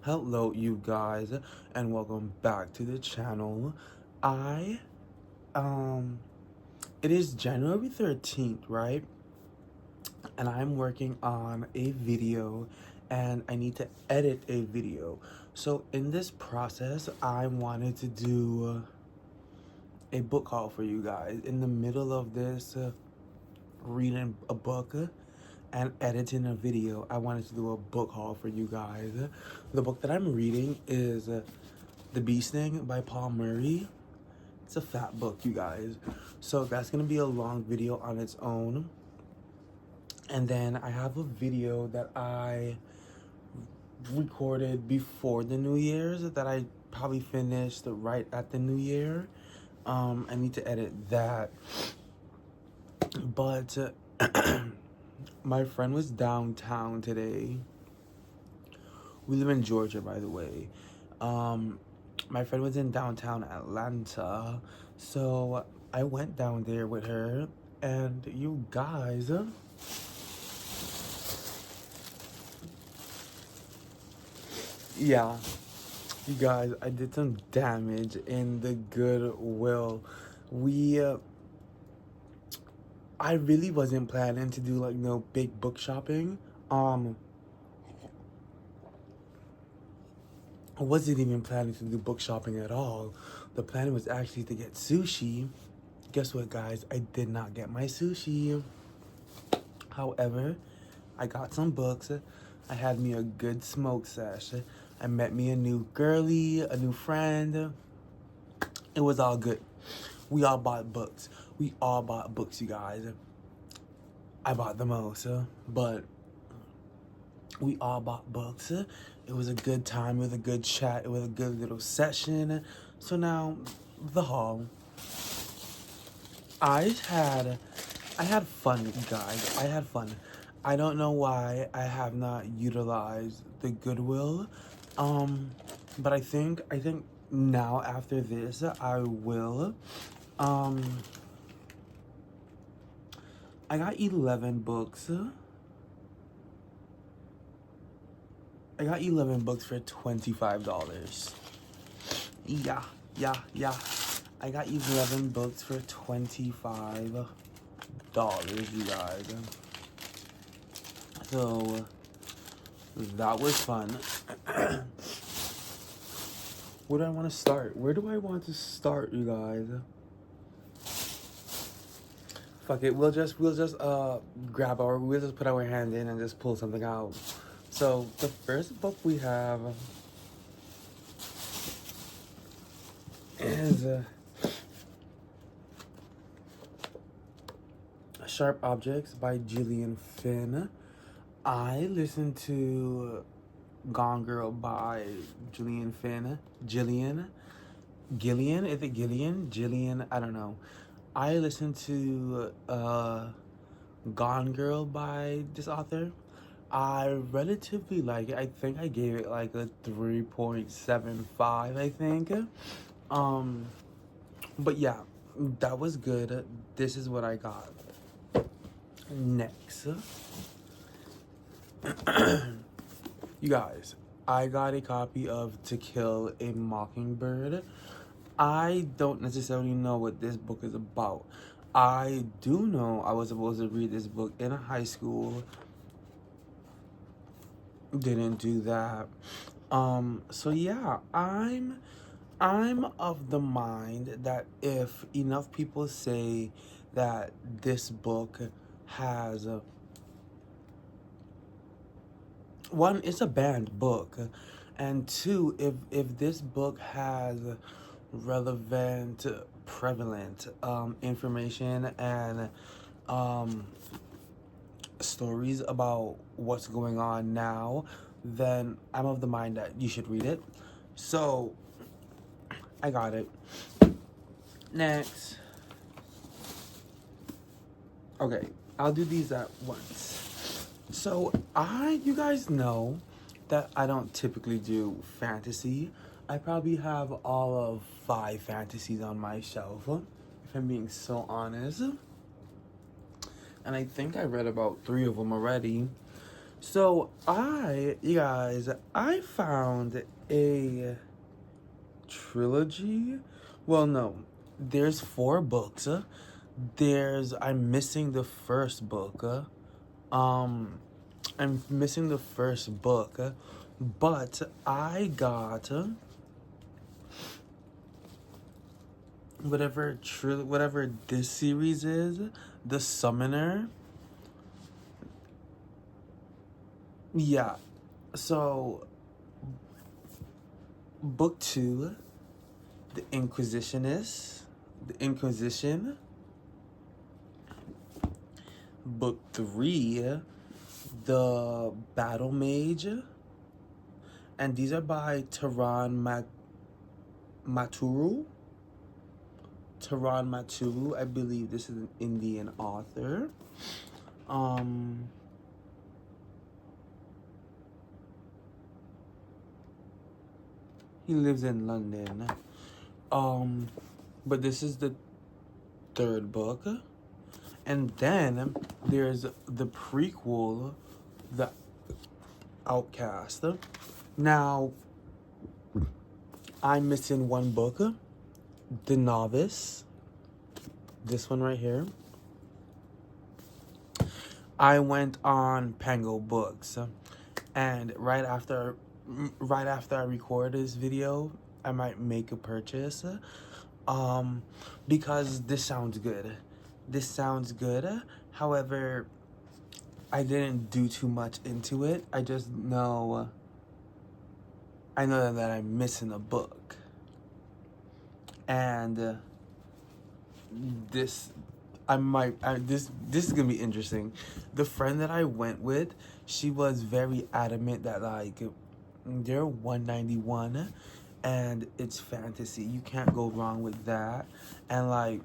Hello you guys and welcome back to the channel. I it is January 13th, right? And I'm working on a video and I need to edit a video. So in this process, I wanted to do a book haul for you guys. In the middle of this reading a book and editing a video, I wanted to do a book haul for you guys. The book that I'm reading is The Bee Sting by Paul Murray. It's a fat book, you guys. So that's gonna be a long video on its own. And then I have a video that I recorded before the New Year's that I probably finished right at the New Year. I need to edit that. But my friend was downtown today. We live in Georgia, by the way. My friend was in downtown Atlanta, so I went down there with her, and you guys, yeah, you guys, I did some damage in the Goodwill. I really wasn't planning to do like no big book shopping. I wasn't even planning to do book shopping at all. The plan was actually to get sushi. Guess what, guys? I did not get my sushi. However, I got some books. I had me a good smoke sesh. I met me a new girly, a new friend. It was all good. We all bought books. We all bought books, you guys. I bought the most, but we all bought books. It was a good time. It was a good chat. It was a good little session. So now, the haul. I had fun, you guys. I had fun. I don't know why I have not utilized the Goodwill. But I think now after this I will. I got 11 books. I got 11 books for $25. Yeah. I got 11 books for $25, you guys. So that was fun. Where do I want to start? Where do I want to start, you guys? Fuck it. We'll just we'll just put our hand in and just pull something out. So the first book we have is Sharp Objects by Gillian Flynn. I listened to Gone Girl by Gillian Flynn. Gillian? Is it Gillian? Gillian? I don't know. I listened to Gone Girl by this author. I relatively like it. I think I gave it like a 3.75, I think. But yeah, that was good. This is what I got. Next. You guys, I got a copy of To Kill a Mockingbird. I don't necessarily know what this book is about. I do know I was supposed to read this book in high school. Didn't do that. So yeah, I'm of the mind that if enough people say that this book has one, it's a banned book, and two, if this book has relevant, prevalent information and stories about what's going on now, then I'm of the mind that you should read it. So I got it. Next. Okay, I'll do these at once. So you guys know that I don't typically do fantasy. I probably have all of 5 fantasies on my shelf, if I'm being so honest. And I think I read about 3 of them already. So you guys, I found a trilogy. Well, no, there's 4 books. I'm missing the first book. Um, I'm missing the first book, but I got whatever this series is, The Summoner. Yeah. So, book 2, The Inquisitionist, The Inquisition. Book 3, The Battle Mage. And these are by Maturu. Taran Maturu. I believe this is an Indian author. He lives in London. But this is the 3rd book. And then there's the prequel, The Outcast. Now, I'm missing one book, The Novice. This one right here. I went on Pango Books, and right after I record this video, I might make a purchase, because this sounds good. This sounds good. However, I didn't do too much into it. I know that I'm missing a book, and this is gonna be interesting. The friend that I went with, she was very adamant that like they're $191 and it's fantasy. You can't go wrong with that. And like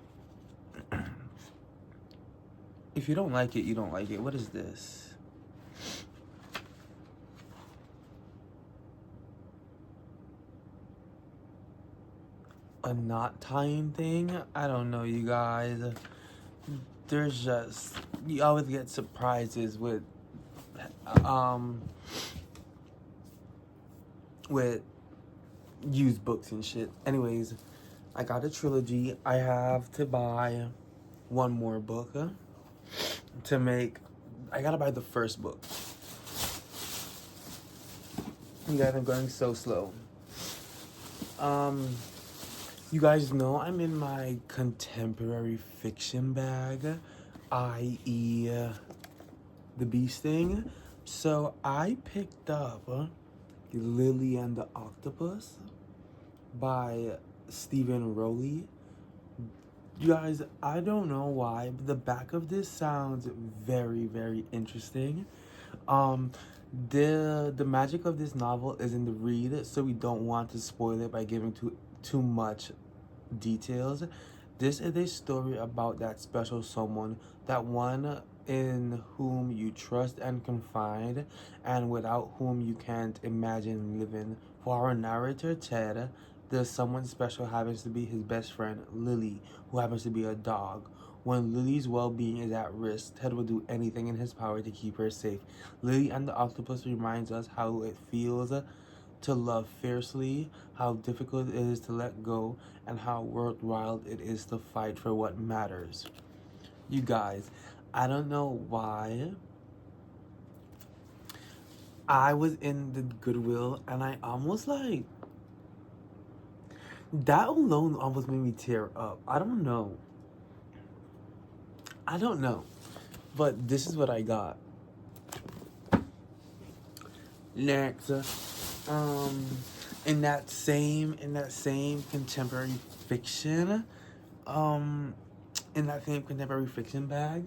if you don't like it, you don't like it. What is this? A knot tying thing? I don't know, you guys. There's just, you always get surprises with used books and shit. Anyways, I got a trilogy. I have to buy one more book to make. I gotta buy the first book. You guys, I'm going so slow. You guys know I'm in my contemporary fiction bag, i.e. the bee sting. So I picked up Lily and the Octopus by Stephen Rowley. You guys, I don't know why, but the back of this sounds very, very interesting. The magic of this novel is in the read, so we don't want to spoil it by giving too much details. This is a story about that special someone, that one in whom you trust and confide, and without whom you can't imagine living. For our narrator, Ted, the someone special happens to be his best friend, Lily, who happens to be a dog. When Lily's well-being is at risk, Ted will do anything in his power to keep her safe. Lily and the Octopus reminds us how it feels to love fiercely, how difficult it is to let go, and how worthwhile it is to fight for what matters. You guys, I don't know why. I was in the Goodwill and I almost like, that alone almost made me tear up. I don't know. But this is what I got. Next, in that same contemporary fiction, bag,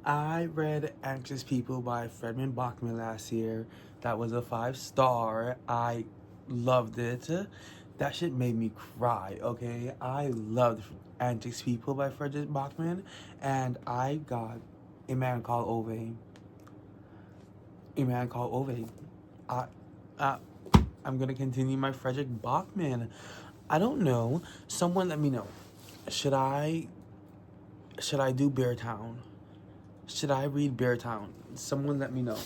I read Anxious People by Fredman Bachman last year. That was a 5-star. I loved it. That shit made me cry, okay? I loved Anxious People by Fredman Bachman, and I got A Man Called Ove. I'm gonna continue my Frederick Bachman. I don't know. Someone let me know. Should I do Beartown? Should I read Beartown? Someone let me know.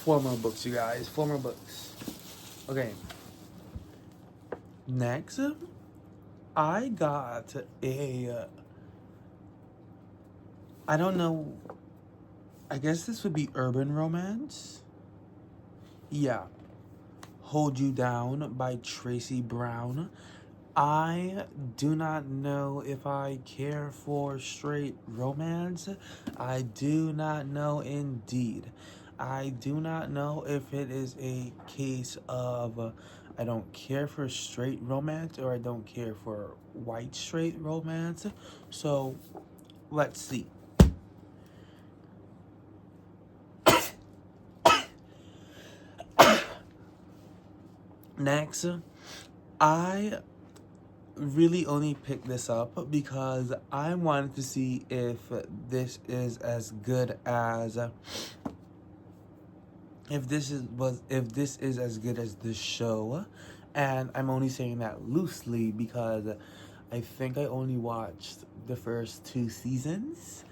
4 more books, you guys. 4 more books. Okay. Next, I got a. I don't know. I guess this would be urban romance. Yeah. Hold You Down by Tracy Brown. I do not know if I care for straight romance. I do not know indeed. I do not know if it is a case of I don't care for straight romance or I don't care for white straight romance. So let's see. Next, I really only picked this up because I wanted to see if this is as good as if this is as good as the show. And I'm only saying that loosely because I think I only watched the first 2 seasons.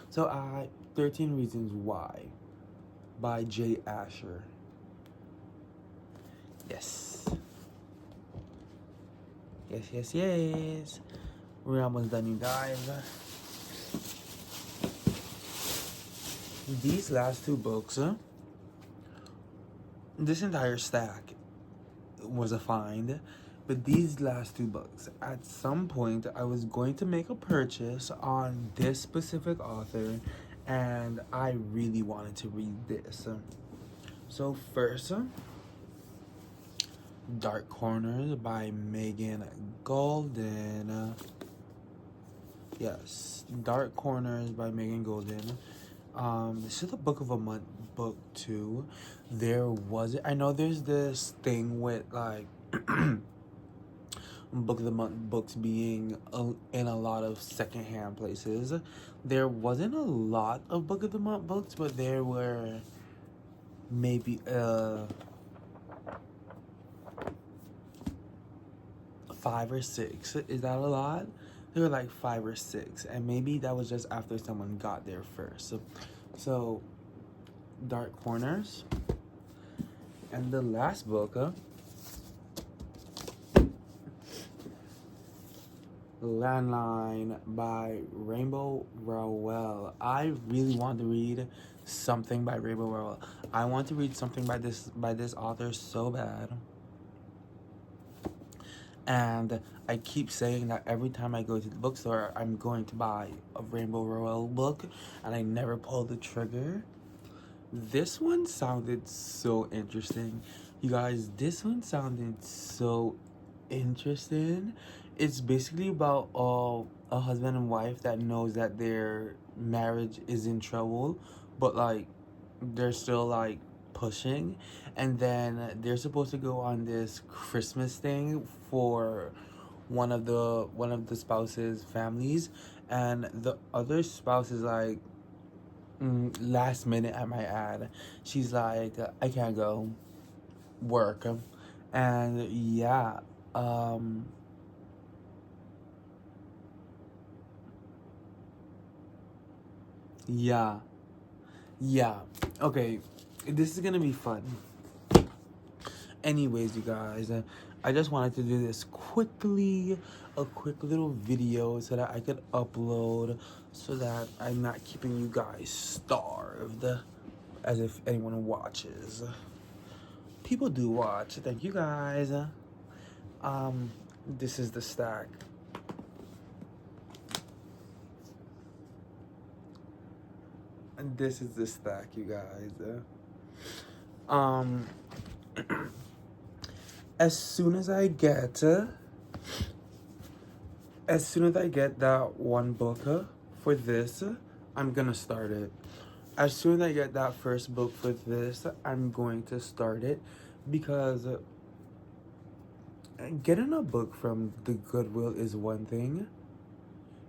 So 13 Reasons Why by Jay Asher. Yes. Yes. We're almost done, you guys. These last 2 books, this entire stack was a find, but these last 2 books, at some point, I was going to make a purchase on this specific author, and I really wanted to read this. So first, Dark Corners by Megan Golden. Yes, Dark Corners by Megan Golden. This is the Book of a Month book too. I know there's this thing with like Book of the Month books being in a lot of secondhand places. There wasn't a lot of Book of the Month books, but there were maybe 5 or 6. Is that a lot? There were like 5 or 6, and maybe that was just after someone got there first. So Dark Corners. And the last book, Landline by Rainbow Rowell. I really want to read something by Rainbow Rowell. I want to read something by this author so bad. And I keep saying that every time I go to the bookstore, I'm going to buy a Rainbow Rowell book, and I never pull the trigger. This one sounded so interesting. You guys, this one sounded so interesting. It's basically about a husband and wife that knows that their marriage is in trouble, but like they're still like pushing, and then they're supposed to go on this Christmas thing for one of the spouses' families, and the other spouse is like last minute, I might add. She's like, I can't go work, and yeah, yeah, okay, this is gonna be fun. Anyways, you guys, I just wanted to do this quickly, a quick little video so that I could upload, so that I'm not keeping you guys starved, as if anyone watches. People do watch. Thank you guys. This is the stack. And this is the stack, you guys. As soon as I get that one book for this, I'm gonna start it. As soon as I get that first book for this, I'm going to start it, because getting a book from the Goodwill is one thing.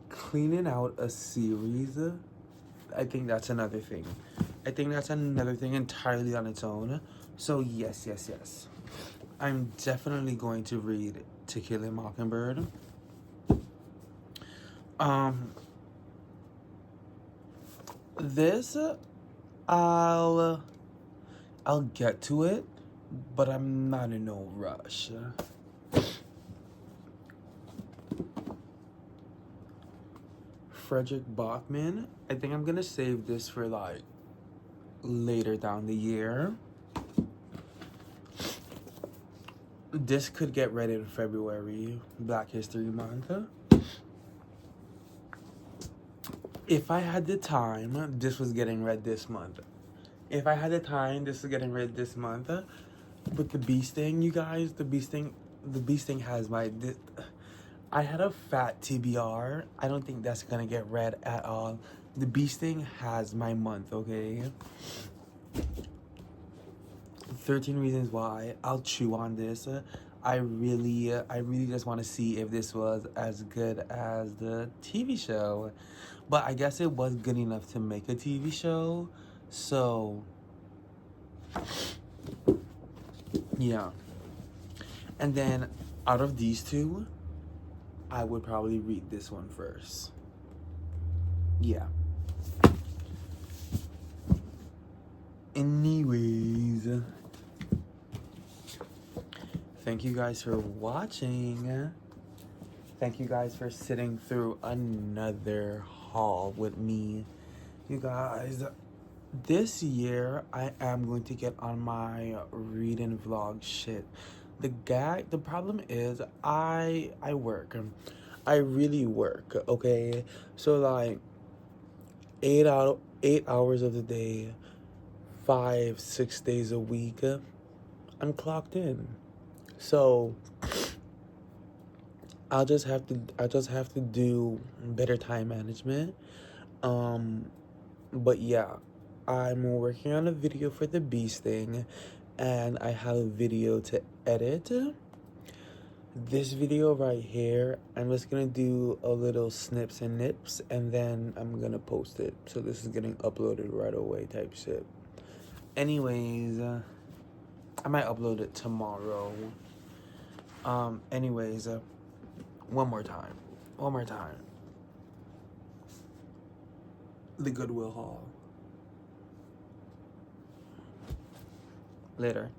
Cleaning out a series, I think that's another thing. I think that's another thing entirely on its own. So yes. I'm definitely going to read To Kill a Mockingbird. This, I'll get to it, but I'm not in no rush. Frederick Bachman. I think I'm gonna save this for like later down the year. This could get read in February, Black History Month. If I had the time, this was getting read this month. If I had the time, this is getting read this month. But the Bee Sting, you guys, the Bee Sting has my. I had a fat TBR. I don't think that's gonna get read at all. The Bee Sting has my month, okay? 13 Reasons Why. I'll chew on this. I really just want to see if this was as good as the TV show. But I guess it was good enough to make a TV show. So, yeah. And then, out of these two, I would probably read this one first. Yeah. Anyways, thank you guys for watching. Thank you guys for sitting through another haul with me. You guys, this year I am going to get on my reading vlog shit. The problem is I work. I really work, okay? So like 8 hours of the day, 5-6 days a week, I'm clocked in. So I just have to do better time management. But yeah, I'm working on a video for the Bee Sting, and I have a video to edit. This video right here, I'm just gonna do a little snips and nips, and then I'm gonna post it. So this is getting uploaded right away type shit. Anyways, I might upload it tomorrow. Anyways, one more time. The Goodwill haul. Later.